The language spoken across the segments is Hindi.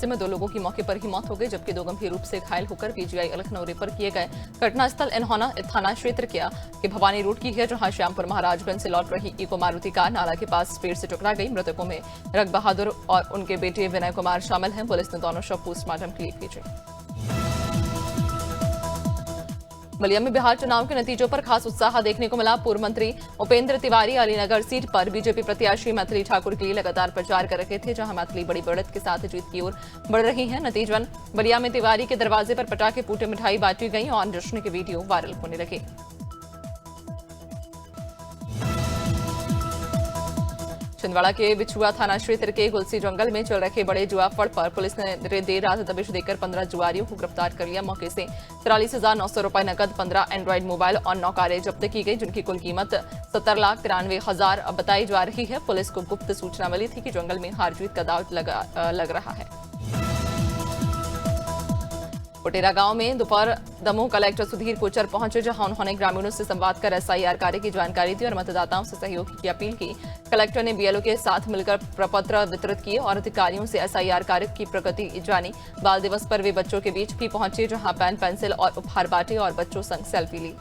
हादसे में 2 लोगों की मौके पर ही मौत हो गई, जबकि 2 गंभीर रूप से घायल होकर पीजीआई लखनऊ रेफर किए गए। घटनास्थल इन्होना थाना क्षेत्र के भवानी रोड की है, जहां श्यामपुर महाराजगंज से लौट रही इको मारुति कार नाला के पास पेड़ से टकरा गई। मृतकों में रग बहादुर और उनके बेटे विनय कुमार शामिल हैं। पुलिस ने दोनों शव पोस्टमार्टम के लिए भेजे। बलिया में बिहार चुनाव के नतीजों पर खास उत्साह देखने को मिला। पूर्व मंत्री उपेंद्र तिवारी अलीनगर सीट पर बीजेपी प्रत्याशी मैथिली ठाकुर के लिए लगातार प्रचार कर रहे थे, जहां मैथिली बड़ी बढ़त के साथ जीत की ओर बढ़ रही हैं। नतीजन बलिया में तिवारी के दरवाजे पर पटाखे फूटे, मिठाई बांटी गई और जश्न के वीडियो वायरल होने लगे। छिंदवाड़ा के बिछुआ थाना क्षेत्र के गुलसी जंगल में चल रखे बड़े जुआ फड़ पर पुलिस ने देर रात दबिश देकर 15 जुआरियों को गिरफ्तार कर लिया। मौके से 43,900 रुपए नकद, 15 एंड्रॉइड मोबाइल और 9 कारें जब्त की गई, जिनकी कुल कीमत 70,93,000 बताई जा रही है। पुलिस को गुप्त सूचना मिली थी कि जंगल में हार जीत का दांव लग रहा है। कोटेरा गांव में दोपहर दमोह कलेक्टर सुधीर कोचर पहुंचे, जहां उन्होंने ग्रामीणों से संवाद कर एसआईआर कार्य की जानकारी दी और मतदाताओं से सहयोग की अपील की। कलेक्टर ने बीएलओ के साथ मिलकर प्रपत्र वितरित किए और अधिकारियों से एसआईआर कार्य की प्रगति जानी। बाल दिवस पर वे बच्चों के बीच भी पहुंचे, जहां पेन, पेंसिल और उपहार बांटे और बच्चों संग सेल्फी ली।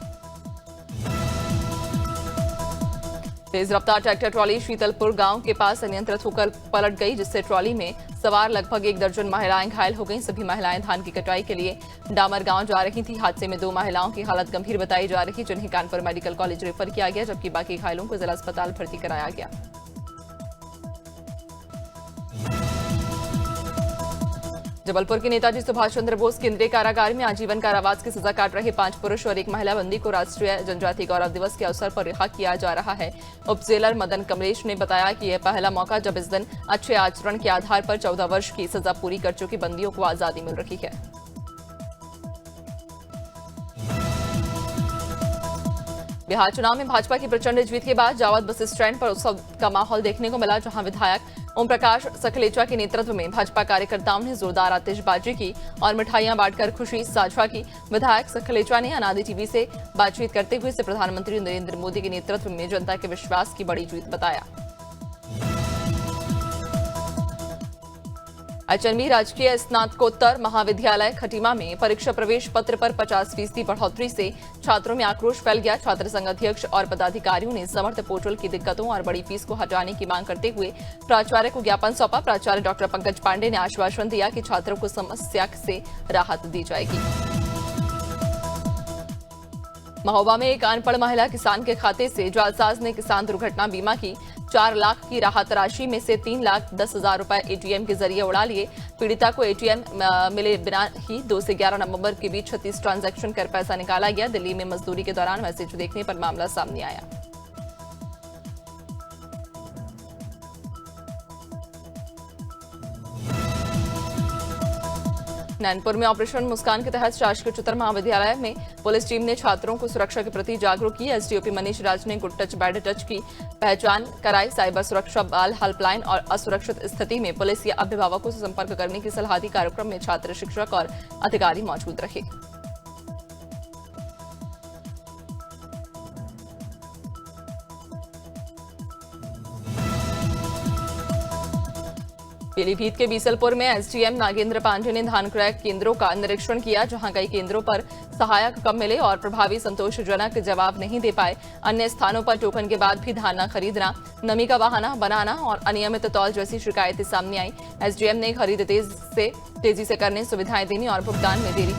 तेज रफ्तार ट्रैक्टर ट्रॉली शीतलपुर गांव के पास अनियंत्रित होकर पलट गई, जिससे ट्रॉली में सवार लगभग 1 दर्जन महिलाएं घायल हो गईं। सभी महिलाएं धान की कटाई के लिए डामर गांव जा रही थी। हादसे में 2 महिलाओं की हालत गंभीर बताई जा रही, जिन्हें कानपुर मेडिकल कॉलेज रेफर किया गया, जबकि बाकी घायलों को जिला अस्पताल भर्ती कराया गया। जबलपुर के नेताजी सुभाष चंद्र बोस केंद्रीय कारागार में आजीवन कारावास की सजा काट रहे 5 पुरुष और 1 महिला बंदी को राष्ट्रीय जनजाति गौरव दिवस के अवसर पर रिहा किया जा रहा है। उप जेलर मदन कमलेश ने बताया कि यह पहला मौका जब इस दिन अच्छे आचरण के आधार पर 14 वर्ष की सजा पूरी कर चुकी बंदियों को आजादी मिल रही है। बिहार चुनाव में भाजपा की प्रचंड जीत के बाद जावद बस स्टैंड पर उत्सव का माहौल देखने को मिला, जहां विधायक ओम प्रकाश सखलेचा के नेतृत्व में भाजपा कार्यकर्ताओं ने जोरदार आतिशबाजी की और मिठाइयां बांटकर खुशी साझा की। विधायक सखलेचा ने अनादि टीवी से बातचीत करते हुए इसे प्रधानमंत्री नरेंद्र मोदी के नेतृत्व में जनता के विश्वास की बड़ी जीत बताया। एचएनबी राजकीय स्नातकोत्तर महाविद्यालय खटीमा में परीक्षा प्रवेश पत्र पर 50% बढ़ोतरी से छात्रों में आक्रोश फैल गया। छात्र संघ अध्यक्ष और पदाधिकारियों ने समर्थ पोर्टल की दिक्कतों और बड़ी फीस को हटाने की मांग करते हुए प्राचार्य को ज्ञापन सौंपा। प्राचार्य डॉक्टर पंकज पांडे ने आश्वासन दिया कि छात्रों को समस्या से राहत दी जाएगी। महोबा में एक अनपढ़ महिला किसान के खाते से जालसाज ने किसान दुर्घटना बीमा की 4 लाख की राहत राशि में से 3,10,000 रुपए एटीएम के जरिए उड़ा लिए। पीड़िता को एटीएम मिले बिना ही 2 से 11 नवंबर के बीच 36 ट्रांजैक्शन कर पैसा निकाला गया। दिल्ली में मजदूरी के दौरान मैसेज देखने पर मामला सामने आया। नैनपुर में ऑपरेशन मुस्कान के तहत शासकीय उच्चतर महाविद्यालय में पुलिस टीम ने छात्रों को सुरक्षा के प्रति जागरूक किया। एसडीओपी मनीष राज ने गुड टच बैड टच की पहचान कराई। साइबर सुरक्षा, बाल हेल्पलाइन और असुरक्षित स्थिति में पुलिस या अभिभावकों से संपर्क करने की सलाह दी। कार्यक्रम में छात्र, शिक्षक और अधिकारी मौजूद रहे। पीलीभीत के बीसलपुर में एसडीएम नागेंद्र पांडे ने धान क्रय केंद्रों का निरीक्षण किया, जहां कई केंद्रों पर सहायक कम मिले और प्रभावी संतोषजनक जवाब नहीं दे पाए। अन्य स्थानों पर टोकन के बाद भी धान न खरीदना, नमी का बहाना बनाना और अनियमित तौल जैसी शिकायतें सामने आई। एसडीएम ने खरीद तेजी से करने, सुविधाएं देने और भुगतान में देरी।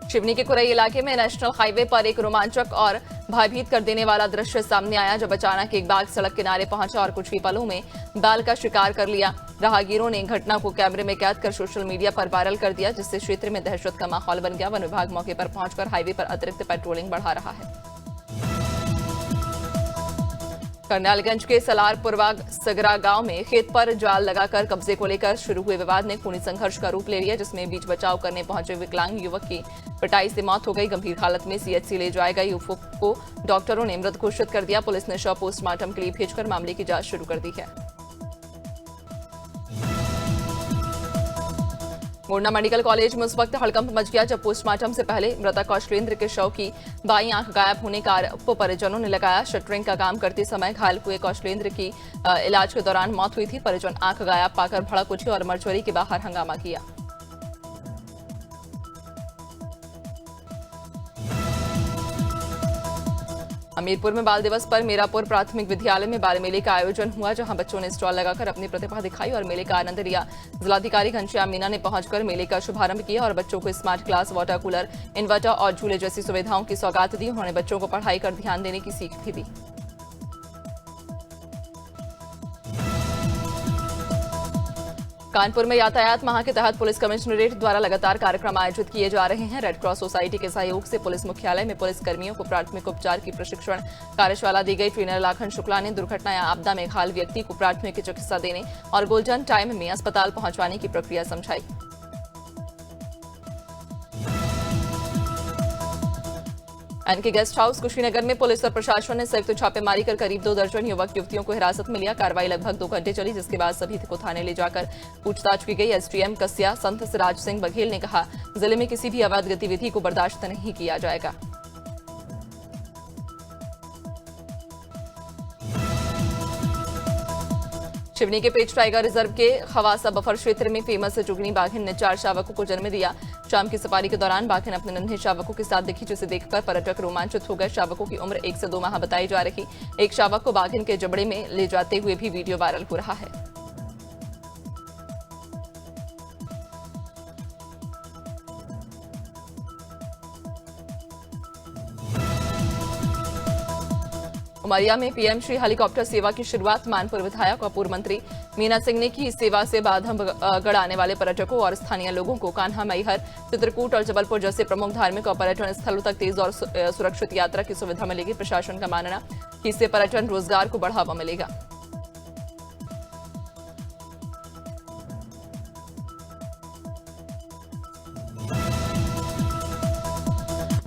शिवनी के कुरई इलाके में नेशनल हाईवे पर एक रोमांचक और भयभीत कर देने वाला दृश्य सामने आया, जब अचानक एक बाघ सड़क किनारे पहुंचा और कुछ ही पलों में बैल का शिकार कर लिया। राहगीरों ने घटना को कैमरे में कैद कर सोशल मीडिया पर वायरल कर दिया, जिससे क्षेत्र में दहशत का माहौल बन गया। वन विभाग मौके पर पहुंचकर हाईवे पर अतिरिक्त पेट्रोलिंग बढ़ा रहा है। करनालगंज के सलारपुरवा सगरा गांव में खेत पर जाल लगाकर कब्जे को लेकर शुरू हुए विवाद ने खूनी संघर्ष का रूप ले लिया, जिसमें बीच बचाव करने पहुंचे विकलांग युवक की पिटाई से मौत हो गई। गंभीर हालत में सीएचसी ले जाए गए युवक को डॉक्टरों ने मृत घोषित कर दिया। पुलिस ने शव पोस्टमार्टम के लिए भेजकर मामले की जांच शुरू कर दी है। गोंडा मेडिकल कॉलेज में उस वक्त हड़कंप मच गया जब पोस्टमार्टम से पहले मृतक कौशलेंद्र के शव की बाईं आंख गायब होने का आरोप परिजनों ने लगाया। शटरिंग का काम करते समय घायल हुए कौशलेंद्र की इलाज के दौरान मौत हुई थी। परिजन आंख गायब पाकर भड़क उठे और मर्चुरी के बाहर हंगामा किया। हमीरपुर में बाल दिवस पर मीरापुर प्राथमिक विद्यालय में बाल मेले का आयोजन हुआ, जहां बच्चों ने स्टॉल लगाकर अपनी प्रतिभा दिखाई और मेले का आनंद लिया। जिलाधिकारी घनश्याम मीना ने पहुंचकर मेले का शुभारंभ किया और बच्चों को smart class, water cooler, inverter और झूले जैसी सुविधाओं की सौगात दी। उन्होंने बच्चों को पढ़ाई कर ध्यान देने की सीख भी दी। कानपुर में यातायात माह के तहत पुलिस कमिश्नरेट द्वारा लगातार कार्यक्रम आयोजित किए जा रहे हैं। रेड क्रॉस सोसाइटी के सहयोग से पुलिस मुख्यालय में पुलिस कर्मियों को प्राथमिक उपचार की प्रशिक्षण कार्यशाला दी गई। ट्रेनर लाखन शुक्ला ने दुर्घटना या आपदा में घायल व्यक्ति को प्राथमिक चिकित्सा देने और गोल्डन टाइम में अस्पताल पहुंचवाने की प्रक्रिया समझाई। एनके गेस्ट हाउस कुशीनगर में पुलिस और प्रशासन ने संयुक्त छापेमारी कर करीब 2 दर्जन युवक युवतियों को हिरासत में लिया। कार्रवाई लगभग 2 घंटे चली, जिसके बाद सभी को थाने ले जाकर पूछताछ की गई। एसडीएम कस्या संत सिराज सिंह बघेल ने कहा, जिले में किसी भी अवैध गतिविधि को बर्दाश्त नहीं किया जाएगा। शिवनी के पेच टाइगर रिजर्व के खवासा बफर क्षेत्र में फेमस जुगनी बाघिन ने 4 शावकों को जन्म दिया। शाम की सफारी के दौरान बाघिन अपने नन्हे शावकों के साथ दिखी, जिसे देखकर पर्यटक रोमांचित हो गए। शावकों की उम्र 1 से 2 माह बताई जा रही। एक शावक को बाघिन के जबड़े में ले जाते हुए भी वीडियो वायरल हो रहा है। उमरिया में पीएम श्री हेलीकॉप्टर सेवा की शुरुआत मानपुर विधायक और पूर्व मंत्री मीना सिंह ने की। इस सेवा से बाधमगढ़ आने वाले पर्यटकों और स्थानीय लोगों को कान्हा, मैहर, चित्रकूट और जबलपुर जैसे प्रमुख धार्मिक और पर्यटन स्थलों तक तेज और सुरक्षित यात्रा की सुविधा मिलेगी। प्रशासन का मानना कि इससे पर्यटन रोजगार को बढ़ावा मिलेगा।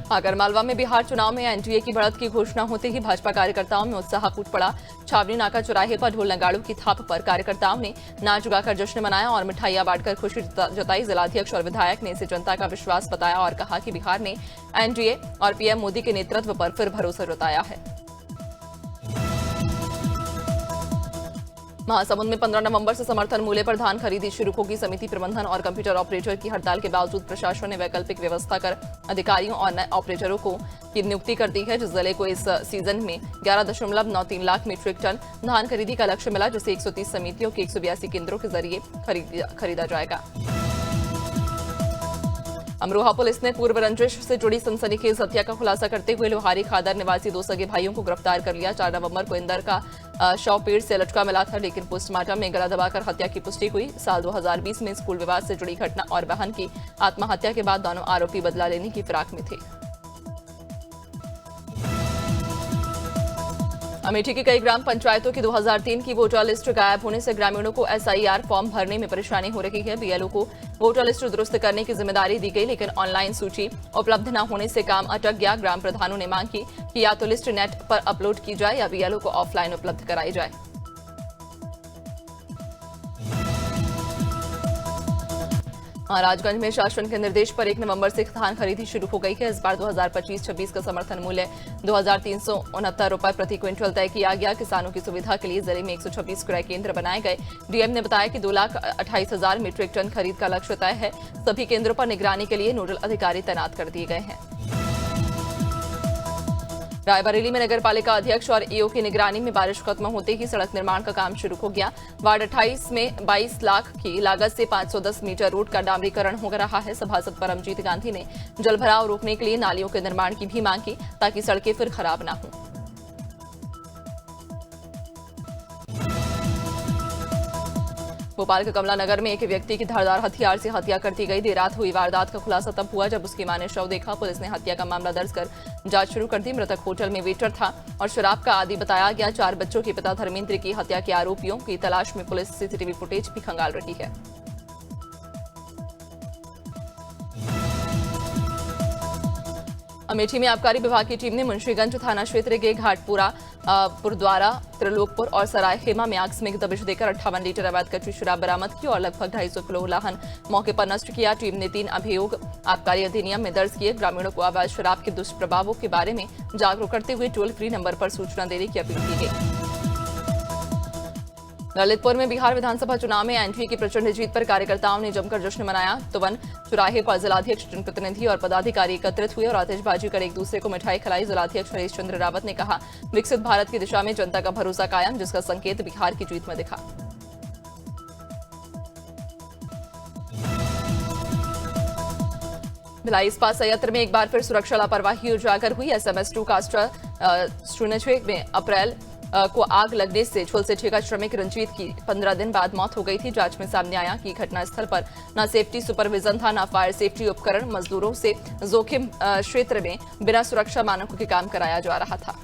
आगरमालवा में बिहार चुनाव में एनडीए की बढ़त की घोषणा होते ही भाजपा कार्यकर्ताओं में उत्साह फूट पड़ा। छावनी नाका चौराहे पर ढोल नगाड़ों की थाप पर कार्यकर्ताओं ने नाच गाकर जश्न मनाया और मिठाइयां बांटकर खुशी जताई। जिलाध्यक्ष और विधायक ने इसे जनता का विश्वास बताया और कहा कि बिहार ने एनडीए और पीएम मोदी के नेतृत्व पर फिर भरोसा जताया है। महासमुंद में 15 नवंबर से समर्थन मूल्य पर धान खरीदी शुरू होगी। समिति प्रबंधन और कंप्यूटर ऑपरेटर की हड़ताल के बावजूद प्रशासन ने वैकल्पिक व्यवस्था कर अधिकारियों और नए ऑपरेटरों की नियुक्ति कर दी है। जिस जिले को इस सीजन में 11.93 लाख मीट्रिक टन धान खरीदी का लक्ष्य मिला, जिसे 130 समितियों के 182 केंद्रों के जरिए खरीदा जाएगा। अमरोहा पुलिस ने पूर्व रंजिश से जुड़ी सनसनीखेज हत्या का खुलासा करते हुए लोहारी खादर निवासी 2 सगे भाइयों को गिरफ्तार कर लिया। 4 नवंबर को इंदर का शव पेड़ से लटका मिला था, लेकिन पोस्टमार्टम में गला दबाकर हत्या की पुष्टि हुई। साल 2020 में स्कूल विवाद से जुड़ी घटना और बहन की आत्महत्या के बाद दोनों आरोपी बदला लेने की फिराक में थे। अमेठी की कई ग्राम पंचायतों की 2003 की वोटर लिस्ट गायब होने से ग्रामीणों को एसआईआर फॉर्म भरने में परेशानी हो रही है। बीएलओ को वोटर लिस्ट दुरुस्त करने की जिम्मेदारी दी गई, लेकिन ऑनलाइन सूची उपलब्ध न होने से काम अटक गया। ग्राम प्रधानों ने मांग की कि या तो लिस्ट नेट पर अपलोड की जाए या बीएलओ को ऑफलाइन उपलब्ध कराई जाए। महाराजगंज में शासन के निर्देश पर 1 नवंबर से धान खरीदी शुरू हो गई है। इस बार 2025-26 का समर्थन मूल्य 2,369 रुपए प्रति क्विंटल तय किया गया। किसानों की सुविधा के लिए जिले में 126 क्रय केंद्र बनाए गए। डीएम ने बताया कि 2,28,000 मीट्रिक टन खरीद का लक्ष्य तय है। सभी केंद्रों पर निगरानी के लिए नोडल अधिकारी तैनात कर दिए गए हैं। रायबरेली में नगर पालिका अध्यक्ष और ईओ की निगरानी में बारिश खत्म होते ही सड़क निर्माण का काम शुरू हो गया। वार्ड 28 में 22 लाख की लागत से 510 मीटर रोड का डामरीकरण हो रहा है। सभासद परमजीत गांधी ने जलभराव रोकने के लिए नालियों के निर्माण की भी मांग की, ताकि सड़कें फिर खराब न हों। भोपाल के कमला नगर में एक व्यक्ति की धारदार हथियार से हत्या कर दी गई। देर रात हुई वारदात का खुलासा तब हुआ जब उसकी मां ने शव देखा। पुलिस ने हत्या का मामला दर्ज कर जांच शुरू कर दी। मृतक होटल में वेटर था और शराब का आदी बताया गया। 4 बच्चों के पिता धर्मेंद्र की हत्या के आरोपियों की तलाश में पुलिस सीसीटीवी फुटेज भी खंगाल रही है। अमेठी में आबकारी विभाग की टीम ने मुंशीगंज थाना क्षेत्र के घाटपुरा पुरद्वारा, त्रिलोकपुर और सरायखेमा में आकस्मिक दबिश देकर 58 लीटर अवैध कच्ची शराब बरामद की और लगभग 250 किलो लाहन मौके पर नष्ट किया। टीम ने 3 अभियोग आबकारी अधिनियम में दर्ज किए। ग्रामीणों को अवैध शराब के दुष्प्रभावों के बारे में जागरूक करते हुए टोल फ्री नंबर पर सूचना देने की अपील की गई। ललितपुर में बिहार विधानसभा चुनाव में एनडीए की प्रचंड जीत पर कार्यकर्ताओं ने जमकर जश्न मनाया। तुवन चौराहे पर जिलाध्यक्ष, जनप्रतिनिधि और पदाधिकारी एकत्रित हुए और आतिशबाजी कर एक दूसरे को मिठाई खिलाई। जिलाध्यक्ष हरीश चंद्र रावत ने कहा, विकसित भारत की दिशा में जनता का भरोसा कायम, जिसका संकेत बिहार की जीत में दिखा। भिलाई इस्पात संयंत्र में एक बार फिर सुरक्षा लापरवाही उजागर हुई। SMS2 कास्टर स्ट्रूनेचवे में अप्रैल को आग लगने से झुलसे ठेका श्रमिक रंजीत की 15 दिन बाद मौत हो गई थी। जांच में सामने आया कि घटनास्थल पर न सेफ्टी सुपरविजन था, न फायर सेफ्टी उपकरण। मजदूरों से जोखिम क्षेत्र में बिना सुरक्षा मानकों के काम कराया जा रहा था।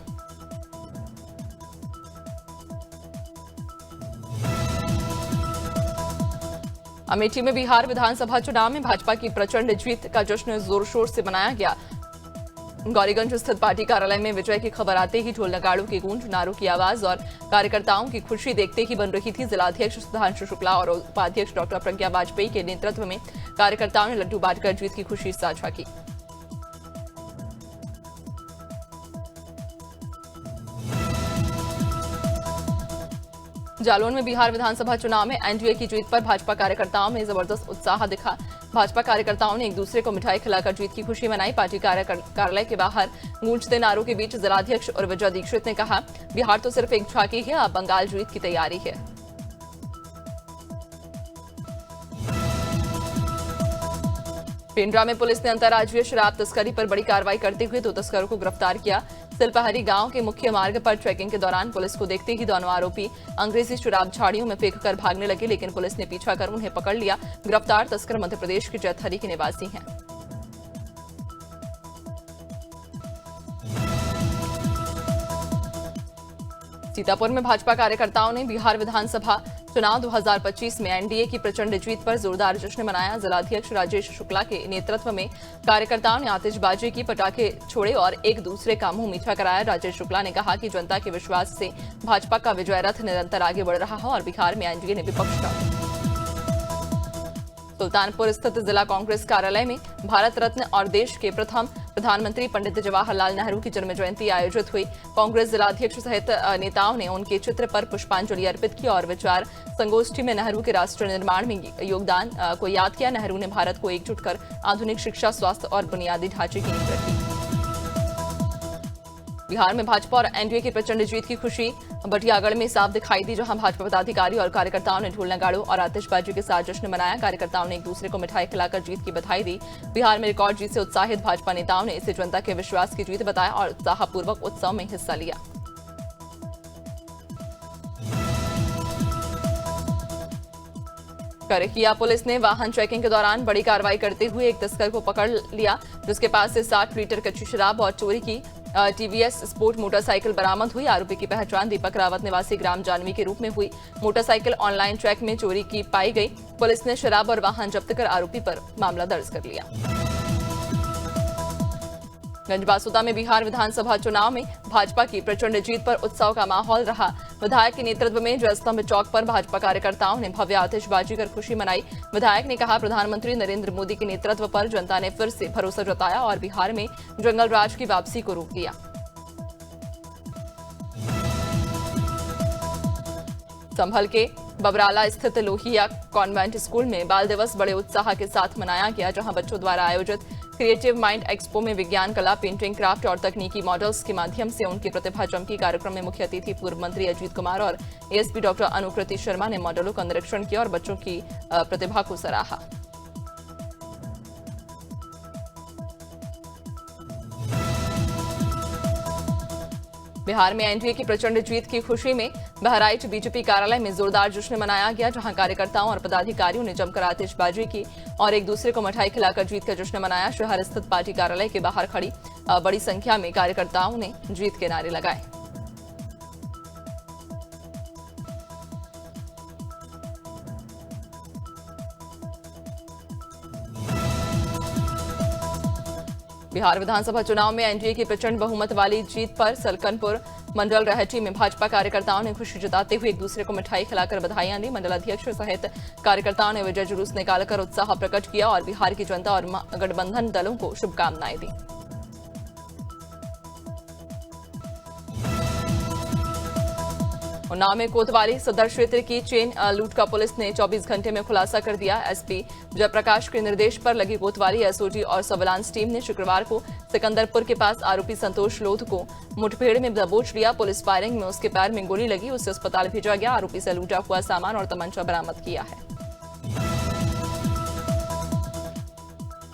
अमेठी में बिहार विधानसभा चुनाव में भाजपा की प्रचंड जीत का जश्न जोर शोर से मनाया गया। गौरीगंज स्थित पार्टी कार्यालय में विजय की खबर आते ही ढोल नगाड़ों की गूंज, नारों की आवाज और कार्यकर्ताओं की खुशी देखते ही बन रही थी। जिलाध्यक्ष सुधांशु शुक्ला और उपाध्यक्ष डॉक्टर प्रज्ञा वाजपेयी के नेतृत्व में कार्यकर्ताओं ने लड्डू बांटकर जीत की खुशी साझा की। जालौन में बिहार विधानसभा चुनाव में एनडीए की जीत पर भाजपा कार्यकर्ताओं में जबरदस्त उत्साह दिखा। भाजपा कार्यकर्ताओं ने एक दूसरे को मिठाई खिलाकर जीत की खुशी मनाई। पार्टी कार्यालय के बाहर गूंजते नारों के बीच जिलाध्यक्ष और विजय दीक्षित ने कहा, बिहार तो सिर्फ एक झांकी है, अब बंगाल जीत की तैयारी है। पेंड्रा में पुलिस ने अंतर्राज्यीय शराब तस्करी पर बड़ी कार्रवाई करते हुए 2 तस्करों को गिरफ्तार किया। सिलपहरी गांव के मुख्य मार्ग पर ट्रैकिंग के दौरान पुलिस को देखते ही दोनों आरोपी अंग्रेजी शराब झाड़ियों में फेंककर भागने लगे, लेकिन पुलिस ने पीछा कर उन्हें पकड़ लिया। गिरफ्तार तस्कर मध्य प्रदेश के जैतहरी के निवासी हैं। सीतापुर में भाजपा कार्यकर्ताओं ने बिहार विधानसभा चुनाव 2025 में एनडीए की प्रचंड जीत पर जोरदार जश्न मनाया। जिलाध्यक्ष राजेश शुक्ला के नेतृत्व में कार्यकर्ताओं ने आतिशबाजी की, पटाखे छोड़े और एक दूसरे का मुंह मीठा कराया। राजेश शुक्ला ने कहा कि जनता के विश्वास से भाजपा का विजय रथ निरंतर आगे बढ़ रहा है और बिहार में एनडीए ने विपक्ष का। सुल्तानपुर स्थित जिला कांग्रेस कार्यालय में भारत रत्न और देश के प्रथम प्रधानमंत्री पंडित जवाहरलाल नेहरू की जन्म जयंती आयोजित हुई। कांग्रेस जिलाध्यक्ष सहित नेताओं ने उनके चित्र पर पुष्पांजलि अर्पित की और विचार संगोष्ठी में नेहरू के राष्ट्र निर्माण में योगदान को याद किया। नेहरू ने भारत को एकजुट कर आधुनिक शिक्षा, स्वास्थ्य और बुनियादी ढांचे की नींव रखी। बिहार में भाजपा और एनडीए की प्रचंड जीत की खुशी बटियागढ़ में साफ दिखाई दी, जहां भाजपा पदाधिकारी और कार्यकर्ताओं ने ढोल नगाड़ों और आतिशबाजी के साथ जश्न मनाया। कार्यकर्ताओं ने एक दूसरे को मिठाई खिलाकर जीत की बधाई दी। बिहार में रिकॉर्ड जीत से उत्साहित भाजपा नेताओं ने इसे जनता के विश्वास की जीत बताया और उत्साहपूर्वक उत्सव में हिस्सा लिया। करखिया पुलिस ने वाहन चेकिंग के दौरान बड़ी कार्रवाई करते हुए एक तस्कर को पकड़ लिया, जिसके पास से 60 लीटर कच्ची शराब और चोरी की टीवीएस स्पोर्ट मोटरसाइकिल बरामद हुई। आरोपी की पहचान दीपक रावत निवासी ग्राम जानवी के रूप में हुई। मोटरसाइकिल ऑनलाइन ट्रैक में चोरी की पाई गई। पुलिस ने शराब और वाहन जब्त कर आरोपी पर मामला दर्ज कर लिया। गंजबासुदा में बिहार विधानसभा चुनाव में भाजपा की प्रचंड जीत पर उत्सव का माहौल रहा। विधायक के नेतृत्व में जयस्तंभ चौक पर भाजपा कार्यकर्ताओं ने भव्य आतिशबाजी कर खुशी मनाई। विधायक ने कहा, प्रधानमंत्री नरेंद्र मोदी के नेतृत्व पर जनता ने फिर से भरोसा जताया और बिहार में जंगल राज की वापसी को रोक दिया। संभल के बबराला स्थित लोहिया कॉन्वेंट स्कूल में बाल दिवस बड़े उत्साह के साथ मनाया गया, जहां बच्चों द्वारा आयोजित क्रिएटिव माइंड एक्सपो में विज्ञान, कला, पेंटिंग, क्राफ्ट और तकनीकी मॉडल्स के माध्यम से उनकी प्रतिभा चमकी। कार्यक्रम में मुख्य अतिथि पूर्व मंत्री अजीत कुमार और एएसपी डॉक्टर अनुकृति शर्मा ने मॉडलों का निरीक्षण किया और बच्चों की प्रतिभा को सराहा। बिहार में एनडीए की प्रचंड जीत की खुशी में बहराइच बीजेपी कार्यालय में जोरदार जश्न मनाया गया, जहां कार्यकर्ताओं और पदाधिकारियों ने जमकर आतिशबाजी की और एक दूसरे को मिठाई खिलाकर जीत का जश्न मनाया। शहर स्थित पार्टी कार्यालय के बाहर खड़ी बड़ी संख्या में कार्यकर्ताओं ने जीत के नारे लगाए। बिहार विधानसभा चुनाव में एनडीए की प्रचंड बहुमत वाली जीत पर सलकनपुर मंडल रहटी में भाजपा कार्यकर्ताओं ने खुशी जताते हुए एक दूसरे को मिठाई खिलाकर बधाइयां दी। मंडल अध्यक्ष सहित कार्यकर्ताओं ने विजय जुलूस निकालकर उत्साह प्रकट किया और बिहार की जनता और गठबंधन दलों को शुभकामनाएं दी। उन्नाव में कोतवाली सदर क्षेत्र की चेन लूट का पुलिस ने 24 घंटे में खुलासा कर दिया। एसपी जयप्रकाश के निर्देश पर लगी कोतवाली एसओजी और सर्विलांस टीम ने शुक्रवार को सिकंदरपुर के पास आरोपी संतोष लोध को मुठभेड़ में दबोच लिया। पुलिस फायरिंग में उसके पैर में गोली लगी, उसे अस्पताल भेजा गया। आरोपी से लूटा हुआ सामान और तमंचा बरामद किया है।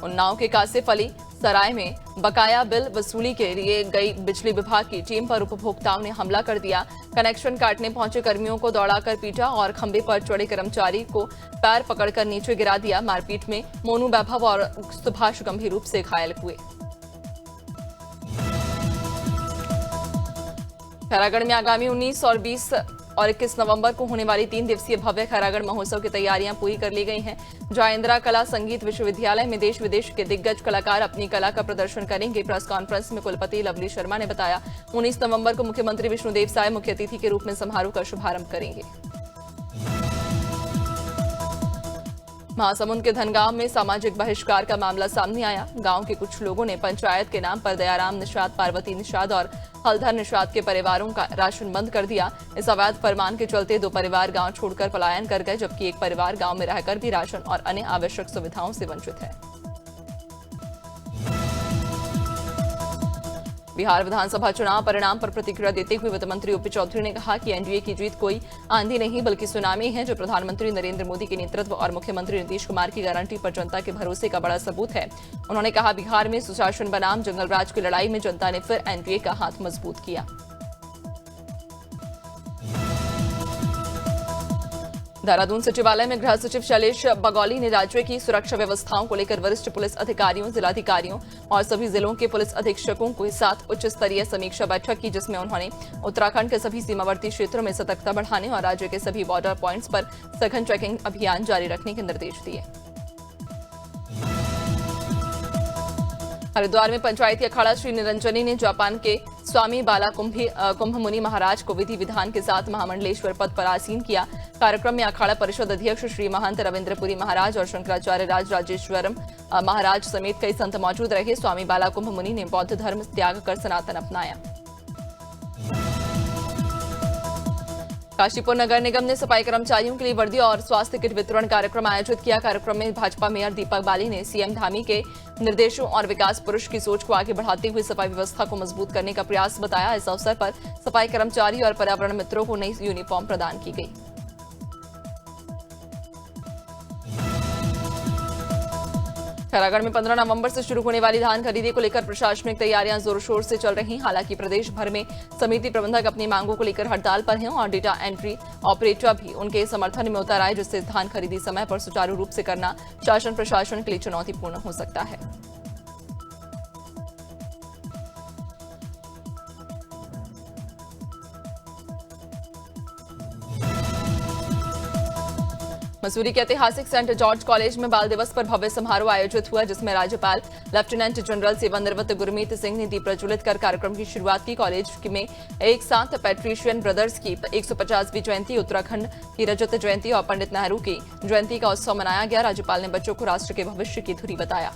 उन्नाव के कासिफ अली सराय में बकाया बिल वसूली के लिए गई बिजली विभाग की टीम पर उपभोक्ताओं ने हमला कर दिया। कनेक्शन काटने पहुंचे कर्मियों को दौड़ाकर पीटा और खंभे पर चढ़े कर्मचारी को पैर पकड़कर नीचे गिरा दिया। मारपीट में मोनू वैभव और सुभाष गंभीर रूप से घायल हुए। खैरागढ़ में आगामी 19 और 20 और 21 नवंबर को होने वाली 3 दिवसीय भव्य खैरागढ़ महोत्सव की तैयारियां पूरी कर ली गई हैं। जहां इंदिरा कला संगीत विश्वविद्यालय में देश विदेश के दिग्गज कलाकार अपनी कला का प्रदर्शन करेंगे। प्रेस कॉन्फ्रेंस में कुलपति लवली शर्मा ने बताया 19 नवंबर को मुख्यमंत्री विष्णुदेव साय मुख्य अतिथि के रूप में समारोह का शुभारंभ करेंगे। महासमुंद के धनगांव में सामाजिक बहिष्कार का मामला सामने आया। गांव के कुछ लोगों ने पंचायत के नाम पर दयाराम निषाद, पार्वती निषाद और हलधर निषाद के परिवारों का राशन बंद कर दिया। इस अवैध फरमान के चलते 2 परिवार गांव छोड़कर पलायन कर गए, जबकि एक परिवार गांव में रहकर भी राशन और अन्य आवश्यक सुविधाओं से वंचित है। बिहार विधानसभा चुनाव परिणाम पर प्रतिक्रिया देते हुए वित्त मंत्री ओपी चौधरी ने कहा कि एनडीए की जीत कोई आंधी नहीं बल्कि सुनामी है, जो प्रधानमंत्री नरेंद्र मोदी के नेतृत्व और मुख्यमंत्री नीतीश कुमार की गारंटी पर जनता के भरोसे का बड़ा सबूत है। उन्होंने कहा बिहार में सुशासन बनाम जंगलराज की लड़ाई में जनता ने फिर एनडीए का हाथ मजबूत किया। देहरादून सचिवालय में गृह सचिव शैलेश बगौली ने राज्य की सुरक्षा व्यवस्थाओं को लेकर वरिष्ठ पुलिस अधिकारियों, जिलाधिकारियों और सभी जिलों के पुलिस अधीक्षकों के साथ उच्च स्तरीय समीक्षा बैठक की, जिसमें उन्होंने उत्तराखंड के सभी सीमावर्ती क्षेत्रों में सतर्कता बढ़ाने और राज्य के सभी बॉर्डर पॉइंट्स पर सघन चेकिंग अभियान जारी रखने के निर्देश दिए। हरिद्वार में पंचायती अखाड़ा श्री निरंजनी ने जापान के स्वामी बाला कुंभ मुनि महाराज को विधि विधान के साथ महामंडलेश्वर पद पर आसीन किया। कार्यक्रम में अखाड़ा परिषद अध्यक्ष श्री महंत रविंद्रपुरी महाराज और शंकराचार्य राजेश्वरम महाराज समेत कई संत मौजूद रहे। स्वामी बाला कुंभ मुनि ने बौद्ध धर्म त्याग कर सनातन अपनाया। काशीपुर नगर निगम ने सफाई कर्मचारियों के लिए वर्दी और स्वास्थ्य किट वितरण कार्यक्रम आयोजित किया। कार्यक्रम में भाजपा मेयर दीपक बाली ने सीएम धामी के निर्देशों और विकास पुरुष की सोच को आगे बढ़ाते हुए सफाई व्यवस्था को मजबूत करने का प्रयास बताया। इस अवसर पर सफाई कर्मचारी और पर्यावरण मित्रों को नई यूनिफॉर्म प्रदान की गई। खैरागढ़ में 15 नवंबर से शुरू होने वाली धान खरीदी को लेकर प्रशासनिक तैयारियां जोर शोर से चल रही। हालांकि प्रदेश भर में समिति प्रबंधक अपनी मांगों को लेकर हड़ताल पर हैं और डेटा एंट्री ऑपरेटर भी उनके समर्थन में उतर आए, जिससे धान खरीदी समय पर सुचारू रूप से करना शासन प्रशासन के लिए चुनौतीपूर्ण हो सकता है। मसूरी के ऐतिहासिक सेंट जॉर्ज कॉलेज में बाल दिवस पर भव्य समारोह आयोजित हुआ, जिसमें राज्यपाल लेफ्टिनेंट जनरल सेवानिवृत्त गुरमीत सिंह ने दीप प्रज्वलित कर कार्यक्रम की शुरुआत की। कॉलेज में एक साथ पैट्रिशियन ब्रदर्स की 150वीं जयंती, उत्तराखंड की रजत जयंती और पंडित नेहरू की जयंती का उत्सव मनाया गया। राज्यपाल ने बच्चों को राष्ट्र के भविष्य की धुरी बताया।